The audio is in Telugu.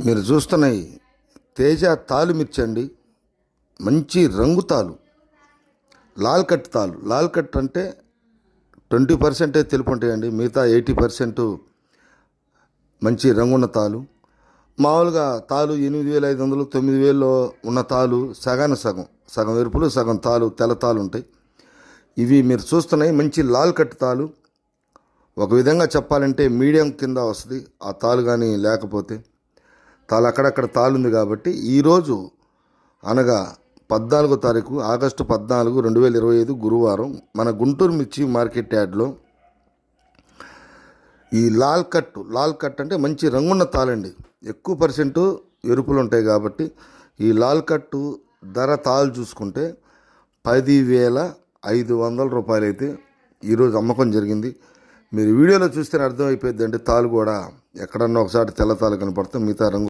మీరు చూస్తున్న ఈ తేజ తాలు మిర్చి అండి. మంచి రంగు తాలు, లాల్ కట్ తాలు. లాల్ కట్ అంటే 20% తెలుపు ఉంటాయండి, మిగతా 80% మంచి రంగున్న తాలు. మామూలుగా తాలు 8,500 9,000 ఉన్న తాలు సగానికి సగం, సగం ఎరుపులు సగం తాలు తెల్ల తాలు ఉంటాయి. ఇవి మీరు చూస్తున్నాయి మంచి లాల్ కట్ తాలు. ఒక విధంగా చెప్పాలంటే మీడియం కింద వస్తుంది ఆ తాలు, కానీ లేకపోతే తాలు అక్కడక్కడ తాలు ఉంది. కాబట్టి ఈరోజు అనగా 14వ తారీఖు ఆగస్టు 14, 2025 గురువారం మన గుంటూరు మిర్చి మార్కెట్ యార్డ్లో ఈ లాల్ కట్ అంటే మంచి రంగున్న తాళండి. ఎక్కువ పర్సెంట్ ఎరుపులు ఉంటాయి కాబట్టి ఈ లాల్ కట్టు ధర తాళ్ళు చూసుకుంటే 10,500 రూపాయలు అయితే ఈరోజు అమ్మకం జరిగింది. మీరు వీడియోలో చూస్తేనే అర్థమైపోయింది అండి. తాళ్ళు కూడా ఎక్కడన్నా ఒకసారి తెల్ల తాళ్ళు కనపడితే మిగతా రంగు